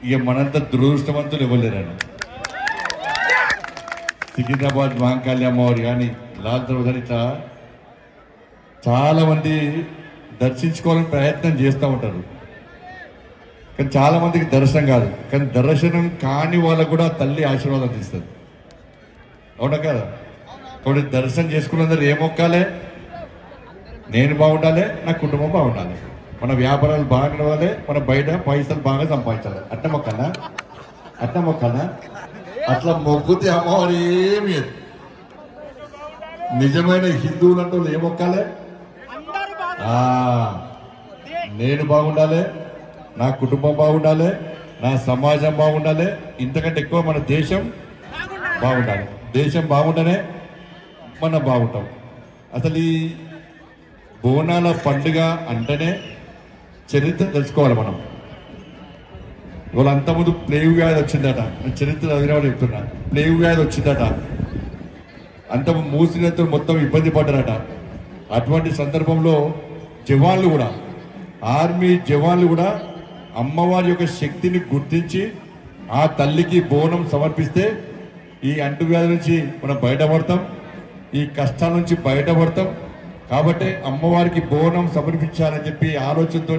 ఇక మనంత దురదృష్టవంతులు ఇవ్వలేరండి. సికింద్రాబాద్ మహంకాళి అమ్మవారు కానీ లాల్ దర్వాజా ఇట్లా చాలా మంది దర్శించుకోవాలని ప్రయత్నం చేస్తూ ఉంటారు. కానీ చాలా మందికి దర్శనం కాదు. కానీ దర్శనం కాని వాళ్ళకు కూడా తల్లి ఆశీర్వాదం ఇస్తుంది. అవునా కదా? కాబట్టి దర్శనం చేసుకున్నందరూ ఏ మొక్కాలే? నేను బాగుండాలి, నా కుటుంబం బాగుండాలి, మన వ్యాపారాలు బాగా నడవాలి, మన బయట పైసలు బాగా సంపాదించాలి. అట్ట మొక్కనా? అట్ట మొక్కనా? అట్లా మొక్కుతే అమ్మవారు ఏమి నిజమైన హిందువులు అంటూ ఏ మొక్కాలే? నేను బాగుండాలి, నా కుటుంబం బాగుండాలి, నా సమాజం బాగుండాలి, ఇంతకంటే ఎక్కువ మన దేశం బాగుండాలి. దేశం బాగుంటేనే మనం బాగుంటాం. అసలు ఈ బోనాల పండుగ అంటేనే చరిత్ర తెలుసుకోవాలి మనం. ఇవాళ అంతకుముందు ప్లేగు వ్యాధి వచ్చిందట. చరిత్ర చదివినవాడు చెప్తున్నా. ప్లేగు వ్యాధి వచ్చిందట. అంత మూసినతో మొత్తం ఇబ్బంది పడ్డారట. అటువంటి సందర్భంలో జవాన్లు కూడా, ఆర్మీ జవాన్లు కూడా అమ్మవారి యొక్క శక్తిని గుర్తించి ఆ తల్లికి బోనం సమర్పిస్తే ఈ అంటువ్యాధి నుంచి మనం బయటపడతాం, ఈ కష్టాల నుంచి బయటపడతాం. కాబట్టి అమ్మవారికి బోనం సమర్పించాలని చెప్పి ఆలోచనతో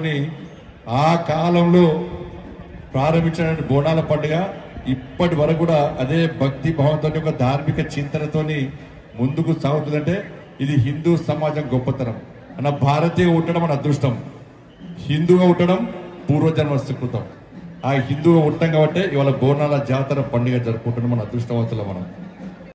ఆ కాలంలో ప్రారంభించిన బోనాల పండుగ ఇప్పటి వరకు కూడా అదే భక్తి భావంతో, ఒక ధార్మిక చింతనతోని ముందుకు సాగుతుందంటే ఇది హిందూ సమాజం గొప్పతనం. మన భారతీయ ఉండడం మన అదృష్టం, హిందూగా ఉండడం పూర్వజన్మ సుకృతం. ఆ హిందూగా ఉండటం కాబట్టి ఇవాళ బోనాల జాతర పండుగ జరుపుకుంటున్నాం. మన అదృష్టవంతులు మనం.